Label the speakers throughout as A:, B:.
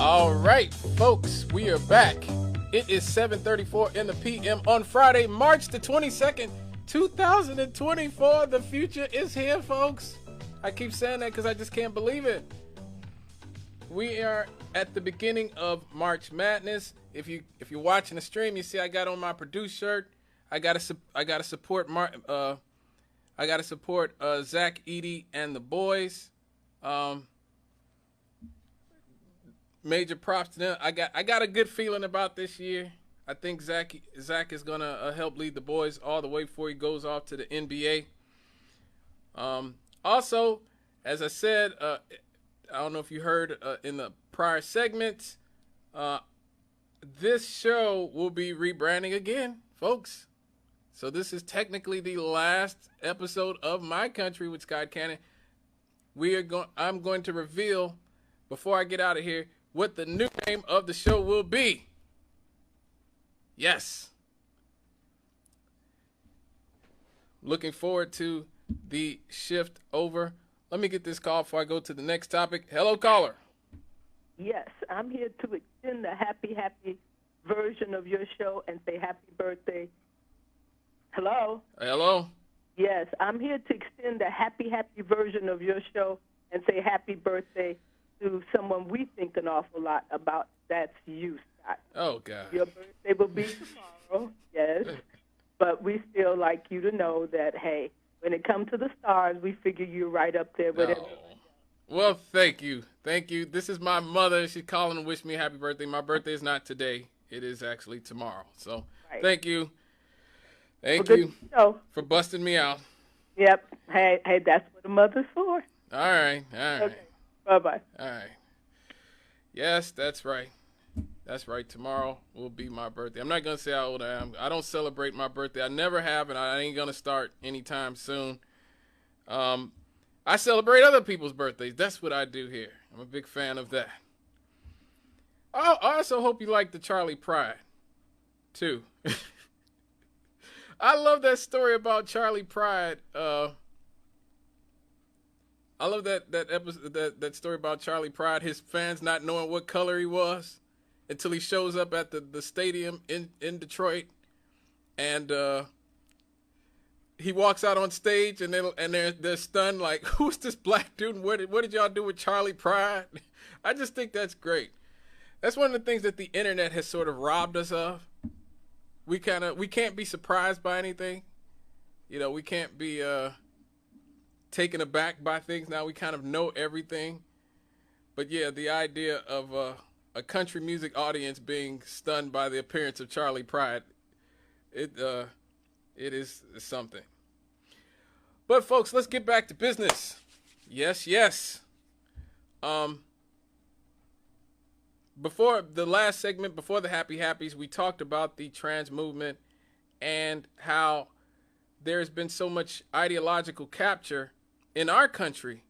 A: All right, folks, we are back. It is 7:34 in the PM on Friday, March the 22nd, 2024. The future is here, folks. I keep saying that because I just can't believe it. We are at the beginning of March Madness. If you're watching the stream, you see I got on my Purdue shirt. I gotta support Zach, Edie, and the boys. Major props to them. I got a good feeling about this year. I think Zach is gonna help lead the boys all the way before he goes off to the NBA. Also, as I said, I don't know if you heard in the prior segments, this show will be rebranding again, folks. So this is technically the last episode of My Country with Scott Cannon. I'm going to reveal before I get out of here what the new name of the show will be. Yes. Looking forward to the shift over. Let me get this call before I go to the next topic. Hello, caller.
B: Yes, I'm here to extend the happy version of your show and say happy birthday. Hello?
A: Hello?
B: Yes, I'm here to extend the happy version of your show and say happy birthday to someone we think an awful lot about. That's you, Scott.
A: Oh, God.
B: Your birthday will be tomorrow, yes. But we still like you to know that, hey, when it comes to the stars, we figure you're right up there with everyone.
A: Well, thank you. Thank you. This is my mother. She's calling to wish me a happy birthday. My birthday is not today. It is actually tomorrow. So Thank you. Thank you for busting me out.
B: Yep. Hey, that's what a mother's for.
A: All right.
B: Okay. Bye-bye.
A: All right. Yes, that's right. That's right. Tomorrow will be my birthday. I'm not going to say how old I am. I don't celebrate my birthday. I never have, and I ain't going to start anytime soon. I celebrate other people's birthdays. That's what I do here. I'm a big fan of that. I also hope you like the Charlie Pride, too. I love that story about Charlie Pride. I love that episode, that story about Charlie Pride. His fans not knowing what color he was until he shows up at the stadium in Detroit, and he walks out on stage, and they're stunned, like, who's this black dude? What did y'all do with Charlie Pride? I just think that's great. That's one of the things that the internet has sort of robbed us of. We can't be surprised by anything. You know, we can't be taken aback by things. Now we kind of know everything. But yeah, the idea of a country music audience being stunned by the appearance of Charlie Pride, it is something. But folks, let's get back to business. Yes. Before the last segment, before the Happy Happies, we talked about the trans movement and how there's been so much ideological capture in our country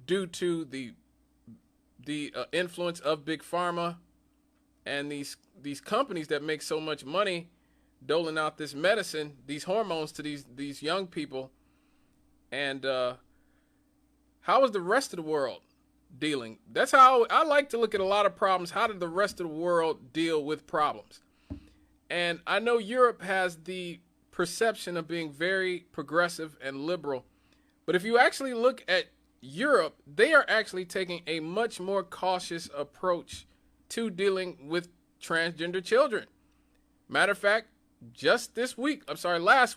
A: due to the influence of Big Pharma and these companies that make so much money doling out this medicine, these hormones to these young people. And how is the rest of the world dealing? That's how I like to look at a lot of problems. How did the rest of the world deal with problems? And I know Europe has the perception of being very progressive and liberal. But if you actually look at Europe, they are actually taking a much more cautious approach to dealing with transgender children. Matter of fact, last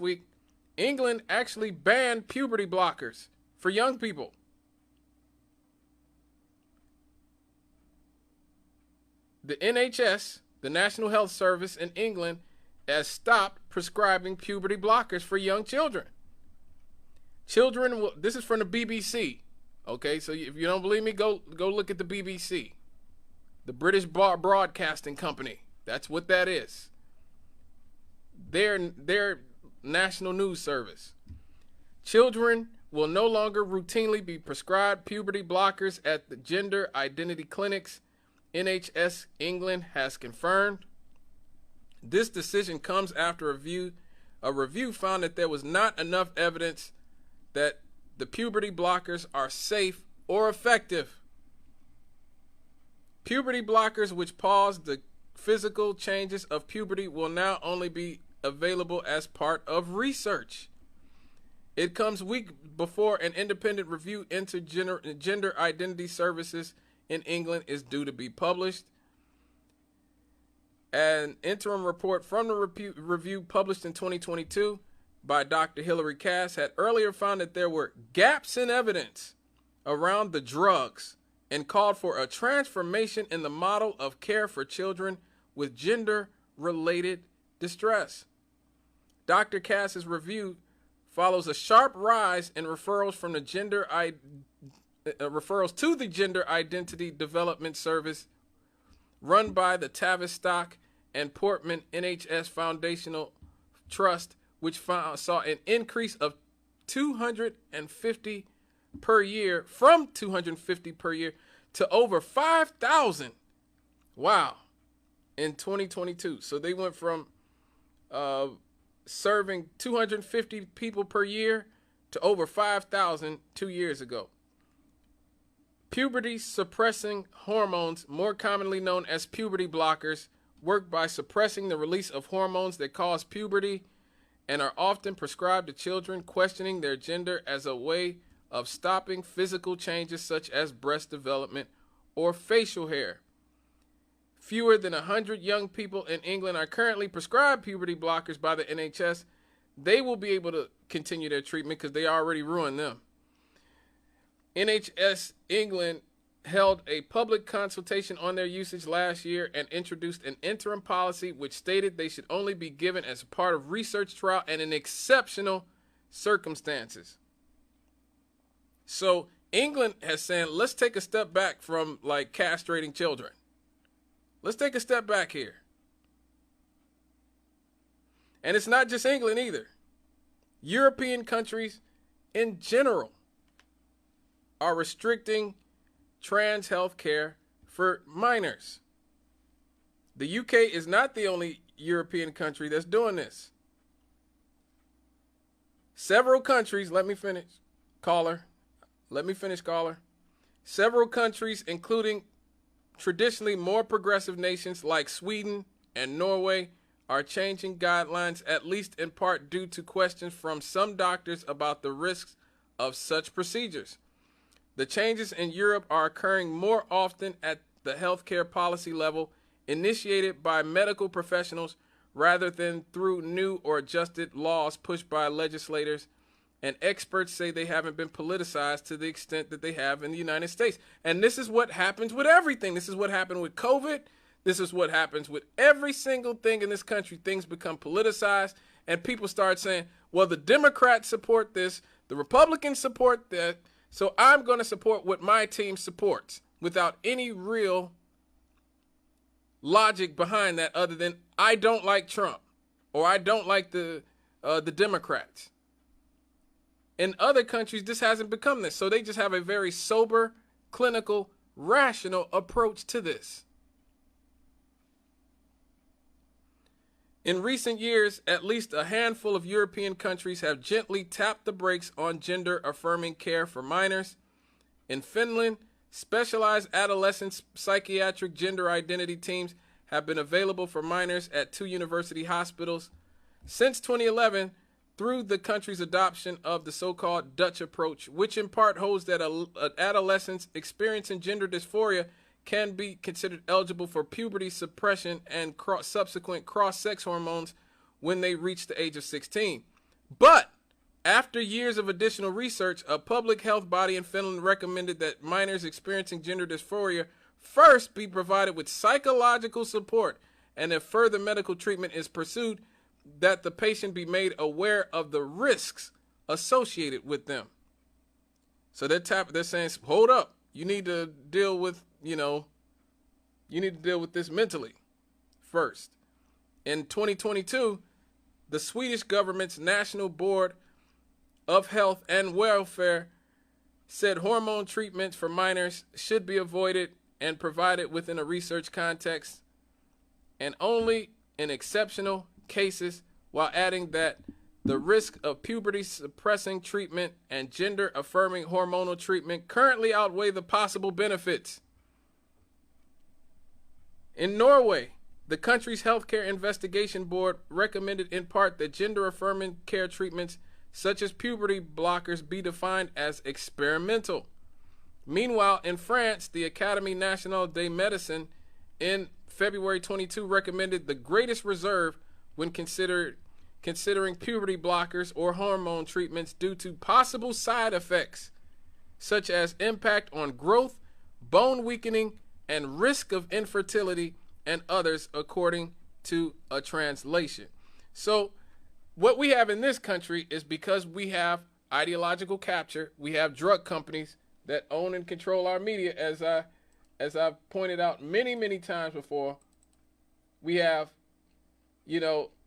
A: week, England actually banned puberty blockers for young people. The NHS, the National Health Service in England, has stopped prescribing puberty blockers for young children. This is from the BBC. Okay, so if you don't believe me, go look at the BBC, the British Broadcasting Company. That's what that is. Their national news service. Children will no longer routinely be prescribed puberty blockers at the gender identity clinics, NHS England has confirmed. This decision comes after a review found that there was not enough evidence that the puberty blockers are safe or effective. Puberty blockers, which pause the physical changes of puberty, will now only be available as part of research. It comes week before an independent review into gender identity services in England is due to be published. An interim report from the review published in 2022 by Dr. Hilary Cass had earlier found that there were gaps in evidence around the drugs and called for a transformation in the model of care for children with gender-related distress. Dr. Cass's review follows a sharp rise in referrals from the referrals to the Gender Identity Development Service run by the Tavistock and Portman NHS Foundational Trust, which saw an increase of 250 per year, from 250 per year to over 5,000. Wow. In 2022. So they went from serving 250 people per year to over 5,000 2 years ago. Puberty suppressing hormones, more commonly known as puberty blockers, work by suppressing the release of hormones that cause puberty and are often prescribed to children questioning their gender as a way of stopping physical changes such as breast development or facial hair. Fewer than 100 young people in England are currently prescribed puberty blockers by the NHS. They will be able to continue their treatment because they already ruined them. NHS England held a public consultation on their usage last year and introduced an interim policy which stated they should only be given as a part of research trial and in exceptional circumstances. So England has said, let's take a step back from like castrating children. Let's take a step back here. And it's not just England either. European countries in general are restricting trans health care for minors. The UK is not the only European country that's doing this. Several countries, let me finish, caller. Several countries, including traditionally more progressive nations like Sweden and Norway, are changing guidelines, at least in part due to questions from some doctors about the risks of such procedures. The changes in Europe are occurring more often at the healthcare policy level, initiated by medical professionals rather than through new or adjusted laws pushed by legislators, and experts say they haven't been politicized to the extent that they have in the United States. And this is what happens with everything. This is what happened with COVID. This is what happens with every single thing in this country. Things become politicized, and people start saying, well, the Democrats support this, the Republicans support that, so I'm going to support what my team supports, without any real logic behind that other than I don't like Trump or I don't like the Democrats. In other countries, this hasn't become this. So they just have a very sober, clinical, rational approach to this. In recent years, at least a handful of European countries have gently tapped the brakes on gender-affirming care for minors. In Finland, specialized adolescent psychiatric gender identity teams have been available for minors at 2 university hospitals. Since 2011, through the country's adoption of the so-called Dutch approach, which in part holds that adolescents experiencing gender dysphoria can be considered eligible for puberty suppression and subsequent cross-sex hormones when they reach the age of 16. But after years of additional research, a public health body in Finland recommended that minors experiencing gender dysphoria first be provided with psychological support, and if further medical treatment is pursued, that the patient be made aware of the risks associated with them. So they're saying, hold up, you need to deal with, this mentally first. In 2022, the Swedish government's National Board of Health and Welfare said hormone treatments for minors should be avoided and provided within a research context and only in exceptional cases, while adding that the risk of puberty suppressing treatment and gender affirming hormonal treatment currently outweigh the possible benefits. In Norway, the country's healthcare investigation board recommended in part that gender-affirming care treatments such as puberty blockers be defined as experimental. Meanwhile, in France, the Académie Nationale de Médecine in February 22 recommended the greatest reserve when considering puberty blockers or hormone treatments due to possible side effects such as impact on growth, bone weakening, and risk of infertility, and others, according to a translation. So what we have in this country is, because we have ideological capture, we have drug companies that own and control our media, as I've pointed out many, many times before. We have,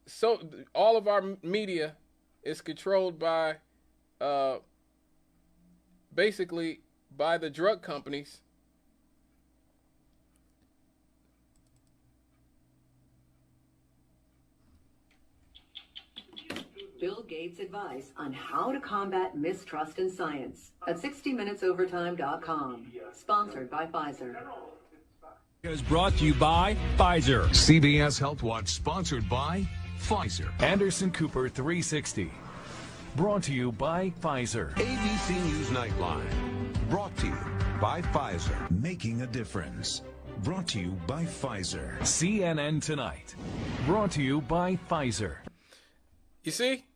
A: so all of our media is controlled by basically by the drug companies.
C: Bill Gates' advice on how to combat mistrust in science at 60minutesovertime.com. Sponsored by Pfizer.
D: Is brought to you by Pfizer.
E: CBS Health Watch, sponsored by Pfizer.
D: Anderson Cooper 360. Brought to you by Pfizer.
E: ABC News Nightline, brought to you by Pfizer. Making a difference. Brought to you by Pfizer.
D: CNN Tonight. Brought to you by Pfizer.
A: You see?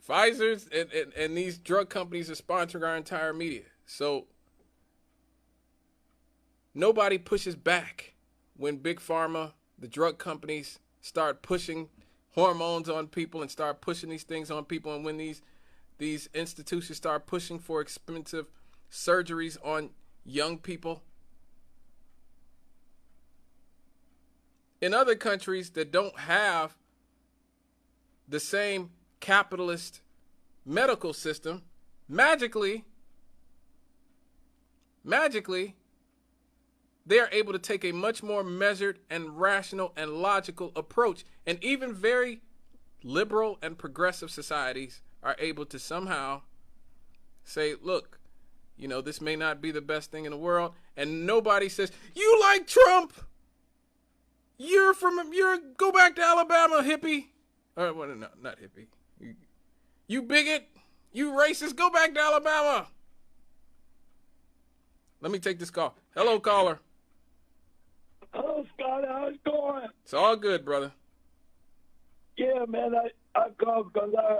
A: Pfizer's and these drug companies are sponsoring our entire media. So nobody pushes back when Big Pharma, the drug companies, start pushing hormones on people and start pushing these things on people. And when these institutions start pushing for expensive surgeries on young people. In other countries that don't have the same capitalist medical system, magically, they are able to take a much more measured and rational and logical approach. And even very liberal and progressive societies are able to somehow say, look, this may not be the best thing in the world. And nobody says, you like Trump? You're go back to Alabama, hippie. Or, well, no, not hippie. You bigot. You racist. Go back to Alabama. Let me take this call. Hello, caller.
F: Hello, Scott. How's it going?
A: It's all good, brother.
F: Yeah, man. I called because I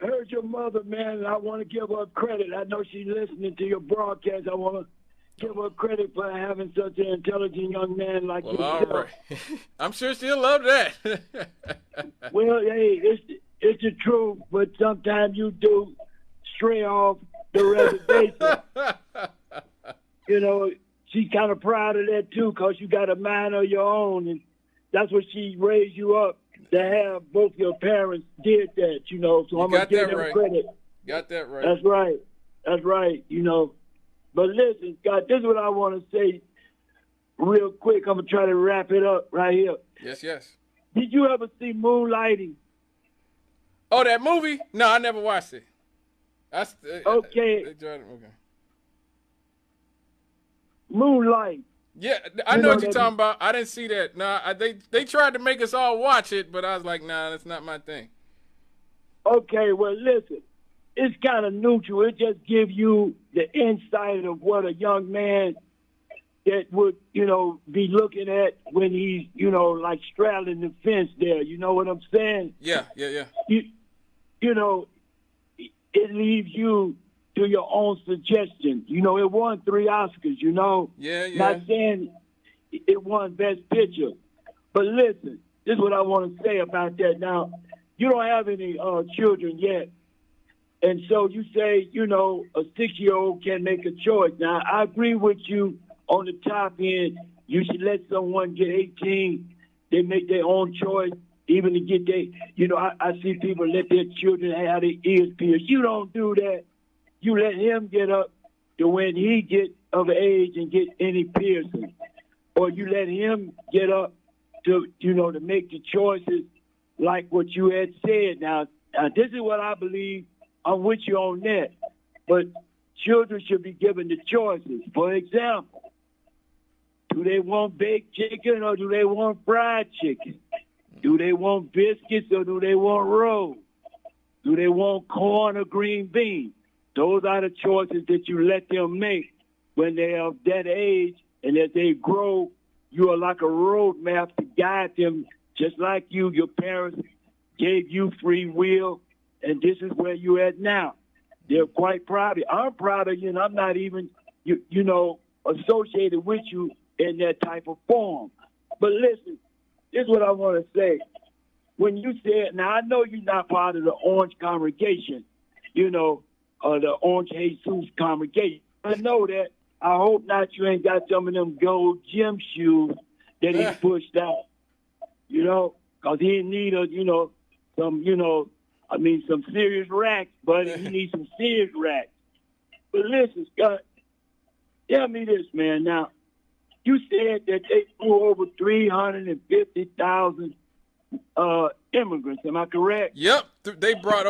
F: heard your mother, man, and I want to give her credit. I know she's listening to your broadcast. I want to give her credit for having such an intelligent young man like you.
A: Well, all right. I'm sure she'll love that.
F: Well, hey, it's the truth, but sometimes you do stray off the reservation. She's kind of proud of that, too, because you got a mind of your own, and that's what she raised you up to have. Both your parents did that, so I'm going to give them credit.
A: Got that right.
F: That's right, But listen, Scott, this is what I want to say real quick. I'm going to try to wrap it up right here.
A: Yes.
F: Did you ever see Moonlighting?
A: Oh, that movie? No, I never watched it.
F: Okay. Moonlight.
A: Yeah, I know what you're talking about. I didn't see that. Nah, they tried to make us all watch it, but I was like, nah, that's not my thing.
F: Okay, well, listen. It's kind of neutral. It just gives you the insight of what a young man that would, be looking at when he's, like straddling the fence there. You know what I'm saying?
A: Yeah.
F: It leaves you to your own suggestion. It won 3 Oscars,
A: Yeah.
F: Not saying it won Best Picture. But listen, this is what I want to say about that. Now, you don't have any children yet. And so you say, a 6-year-old can make a choice. Now, I agree with you on the top end. You should let someone get 18. They make their own choice, even to get I see people let their children have their ears pierced. You don't do that. You let him get up to when he get of age and get any piercing. Or you let him get up to, to make the choices like what you had said. Now, this is what I believe. I'm with you on that. But children should be given the choices. For example, to Do they want baked chicken or do they want fried chicken? Do they want biscuits or do they want rolls? Do they want corn or green beans? Those are the choices that you let them make when they are of that age, and as they grow, you are like a roadmap to guide them, just like your parents gave you free will, and this is where you're at now. They're quite proud of you. I'm proud of you, and I'm not even, associated with you in that type of form. But listen, this is what I want to say. When you said, now I know you're not part of the Orange congregation, the Orange Jesus congregation. I know that. I hope not you ain't got some of them gold gym shoes that he pushed out, because he need some serious racks, buddy. He needs some serious racks. But listen, Scott, tell me this, man. Now, you said that they flew over 350,000 immigrants. Am I correct?
A: Yep. They brought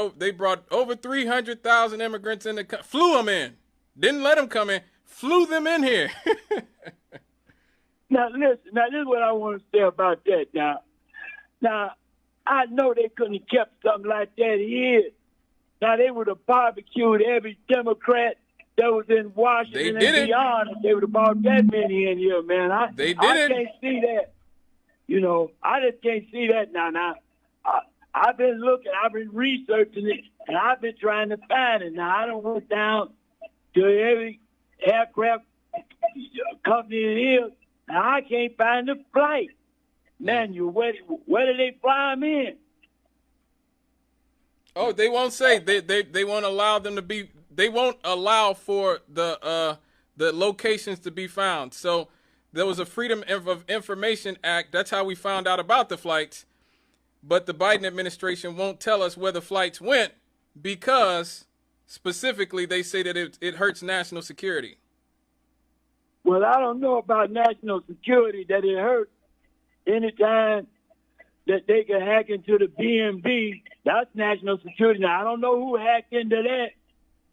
A: over 300,000 immigrants in flew them in. Didn't let them come in. Flew them in here.
F: Now, listen. Now, this is what I want to say about that. Now, I know they couldn't have kept something like that here. Now, they would have barbecued every Democrat that was in Washington and beyond. And they would have brought that many in here, man. I can't see that. I just can't see that now. I've been looking, I've been researching it, and I've been trying to find it. Now, I don't went down to every aircraft company in here, and I can't find the flight. Man, where do they fly them in?
A: Oh, they won't say. They won't allow them to be. They won't allow for the locations to be found. So there was a Freedom of Information Act. That's how we found out about the flights. But the Biden administration won't tell us where the flights went because specifically they say that it hurts national security.
F: Well, I don't know about national security that it hurts. Anytime that they can hack into the BNB, that's national security. Now, I don't know who hacked into that.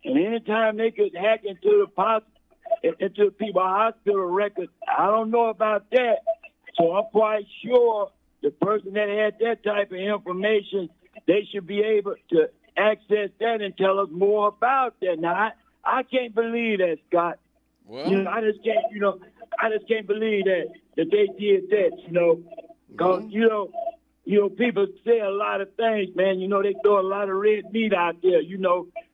F: And anytime they could hack into the people's hospital records, I don't know about that. So I'm quite sure the person that had that type of information, they should be able to access that and tell us more about that. Now, I can't believe that, Scott.
A: Well,
F: I just can't believe that they did that, because, people say a lot of things, man. They throw a lot of red meat out there,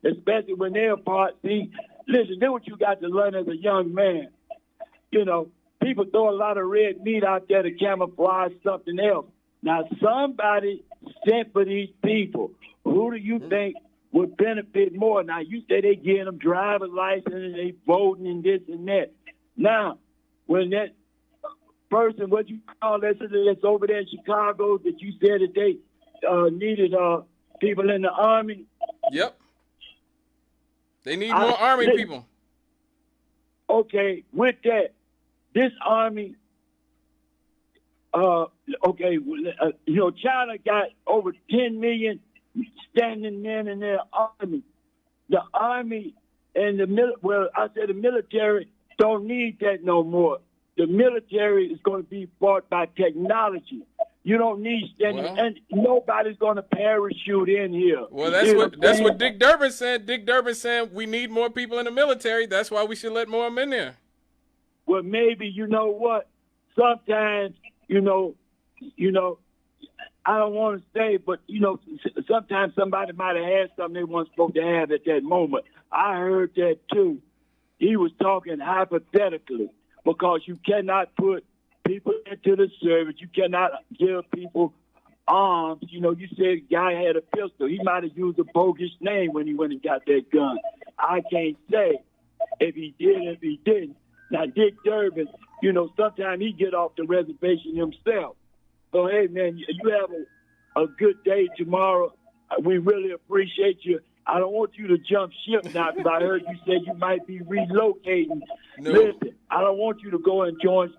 F: especially when they're apart. See, listen, this is what you got to learn as a young man. People throw a lot of red meat out there to camouflage something else. Now, somebody sent for these people. Who do you think would benefit more? Now, you say they getting them driver's license and they voting and this and that. Now, when that person, what you call that's over there in Chicago, that you said that they needed people in the Army?
A: Yep. They need more Army people.
F: Okay, with that, this Army, China got over 10 million standing men in their Army. The Army and the military don't need that no more. The military is going to be fought by technology. You don't need standing, and nobody's going to parachute in here.
A: Well, that's what Dick Durbin said. Dick Durbin said we need more people in the military. That's why we should let more of them in there.
F: Well, maybe, you know what? Sometimes, I don't want to say, but, sometimes somebody might have had something they weren't supposed to have at that moment. I heard that, too. He was talking hypothetically, because you cannot put people into the service. You cannot give people arms. You said a guy had a pistol. He might have used a bogus name when he went and got that gun. I can't say if he did, if he didn't. Now, Dick Durbin, sometimes he get off the reservation himself. So, hey, man, you have a good day tomorrow. We really appreciate you. I don't want you to jump ship now, because I heard you say you might be relocating.
A: No.
F: Listen, I don't want you to go and join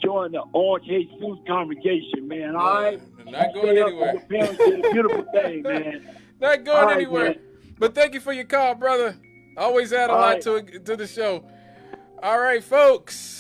F: the Orange Jesus congregation, man. All right?
A: Not going anywhere.
F: Your parents did a beautiful thing, man.
A: Not going
F: right,
A: anywhere.
F: man.
A: But thank you for your call, brother. Always add a lot to the show. All right, folks.